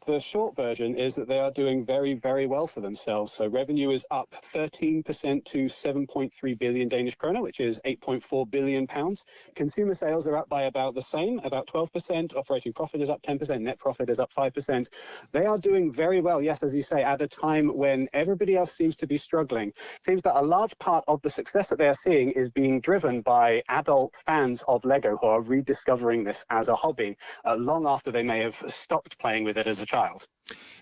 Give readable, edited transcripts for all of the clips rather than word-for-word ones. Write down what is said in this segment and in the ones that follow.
the short version is that they are doing very, very well for themselves. So revenue is up 13% to 7.3 billion Danish kroner, which is 8.4 billion pounds. Consumer sales are up by about the same, about 12%. Operating profit is up 10%. Net profit is up 5%. They are doing very well, yes, as you say, at a time when everybody else seems to be struggling. It seems that a large part of the success that they are seeing is being driven by adult fans of Lego who are rediscovering this as a hobby long after they may have stopped playing with it as a child.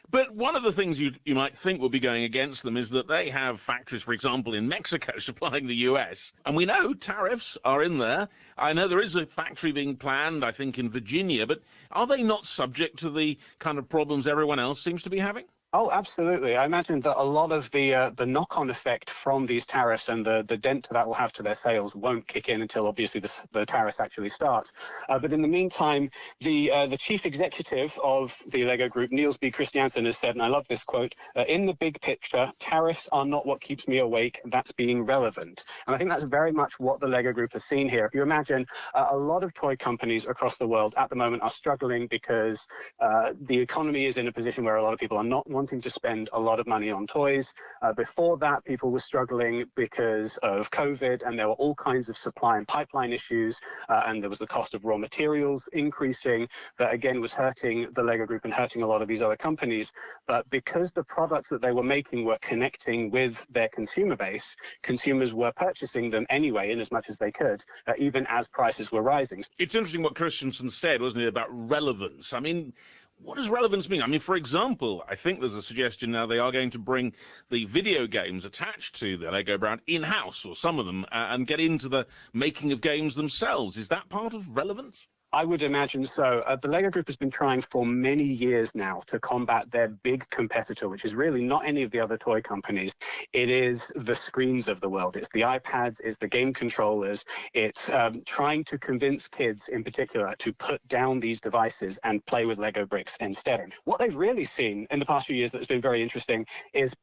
But one of the things you might think will be going against them is that they have factories, for example, in Mexico supplying the US. And we know tariffs are in there. I know there is a factory being planned, I think, in Virginia. But are they not subject to the kind of problems everyone else seems to be having? Oh, absolutely. I imagine that a lot of the knock-on effect from these tariffs and the dent that will have to their sales won't kick in until obviously the tariffs actually start. But in the meantime, the chief executive of the Lego Group, Niels B. Christiansen, has said, and I love this quote, in the big picture, tariffs are not what keeps me awake, that's being relevant. And I think that's very much what the Lego Group has seen here. If you imagine, a lot of toy companies across the world at the moment are struggling because the economy is in a position where a lot of people are not wanting to spend a lot of money on toys. Before that, people were struggling because of COVID, and there were all kinds of supply and pipeline issues, and there was the cost of raw materials increasing that, again, was hurting the Lego Group and hurting a lot of these other companies. But because the products that they were making were connecting with their consumer base, consumers were purchasing them anyway in as much as they could, even as prices were rising. It's interesting what Christensen said, wasn't it, about relevance. I mean, what does relevance mean? I mean, for example, I think there's a suggestion now they are going to bring the video games attached to the Lego brand in-house, or some of them, and get into the making of games themselves. Is that part of relevance? I would imagine so. The Lego Group has been trying for many years now to combat their big competitor, which is really not any of the other toy companies. It is the screens of the world. It's the iPads, it's the game controllers. It's trying to convince kids in particular to put down these devices and play with Lego bricks instead. What they've really seen in the past few years that's been very interesting is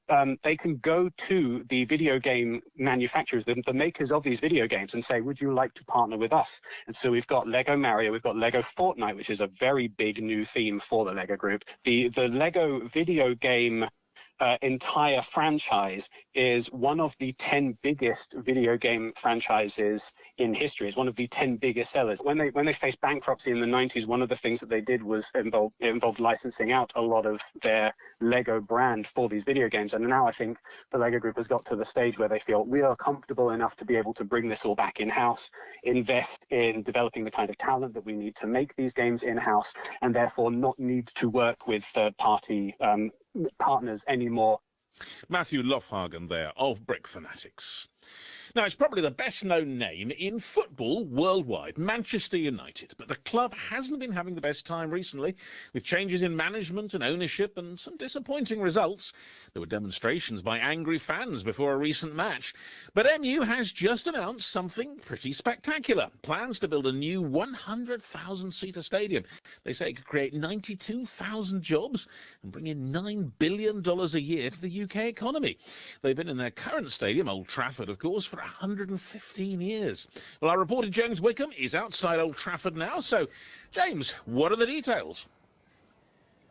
they can go to the video game manufacturers, the makers of these video games, and say, would you like to partner with us? And so we've got Lego Mario, we've got Lego Fortnite, which is a very big new theme for the Lego Group. The Lego video game entire franchise is one of the 10 biggest video game franchises in history. It's one of the 10 biggest sellers. When they faced bankruptcy in the 90s, one of the things that they did was involved licensing out a lot of their Lego brand for these video games. And now I think the Lego Group has got to the stage where they feel we are comfortable enough to be able to bring this all back in-house, invest in developing the kind of talent that we need to make these games in-house, and therefore not need to work with third-party partners anymore. Matthew Lofhagen there of Brick Fanatics. Now, it's probably the best-known name in football worldwide, Manchester United. But the club hasn't been having the best time recently, with changes in management and ownership and some disappointing results. There were demonstrations by angry fans before a recent match. But MU has just announced something pretty spectacular. Plans to build a new 100,000-seater stadium. They say it could create 92,000 jobs and bring in $9 billion a year to the UK economy. They've been in their current stadium, Old Trafford, of course, for 115 years. Well, our reporter James Wickham is outside Old Trafford now. So, James, what are the details?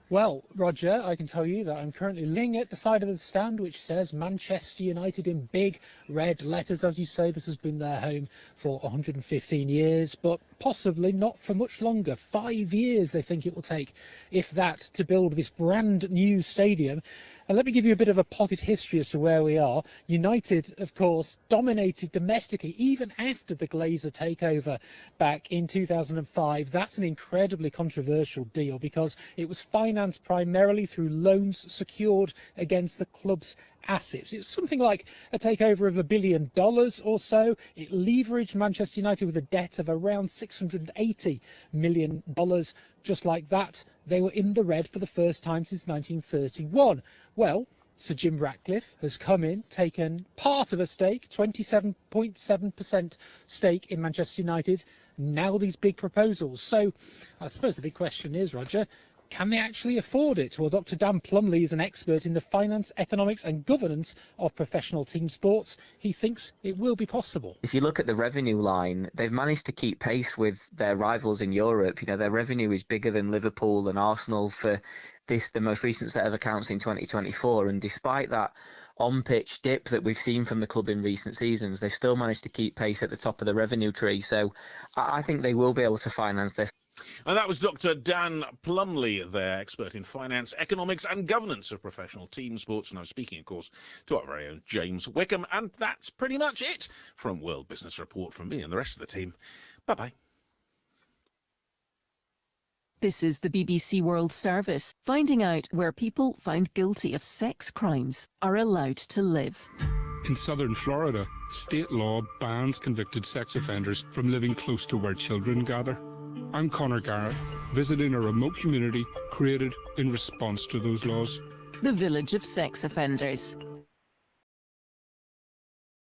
Well, Roger, I can tell you that I'm currently looking at the side of the stand which says Manchester United in big red letters. As you say, this has been their home for 115 years, but possibly not for much longer. 5 years they think it will take, if that, to build this brand new stadium. And let me give you a bit of a potted history as to where we are. United, of course, dominated domestically even after the Glazer takeover back in 2005. That's an incredibly controversial deal because it was financed primarily through loans secured against the club's assets. It's something like a takeover of $1 billion or so. It leveraged Manchester United with a debt of around $680 million. Just like that, they were in the red for the first time since 1931. Well, Sir Jim Ratcliffe has come in, taken part of a stake, 27.7% stake in Manchester United. Now these big proposals. So I suppose the big question is, Roger, Can they actually afford it? Well, Dr. Dan Plumley is an expert in the finance, economics and governance of professional team sports. He thinks it will be possible. If you look at the revenue line, they've managed to keep pace with their rivals in Europe. You know, their revenue is bigger than Liverpool and Arsenal for the most recent set of accounts in 2024. And despite that on-pitch dip that we've seen from the club in recent seasons, they've still managed to keep pace at the top of the revenue tree. So I think they will be able to finance this. And that was Dr. Dan Plumley there, expert in finance, economics and governance of professional team sports. And I was speaking, of course, to our very own James Wickham. And that's pretty much it from World Business Report from me and the rest of the team. Bye-bye. This is the BBC World Service, finding out where people found guilty of sex crimes are allowed to live. In southern Florida, state law bans convicted sex offenders from living close to where children gather. I'm Conor Garrett, visiting a remote community created in response to those laws. The village of sex offenders.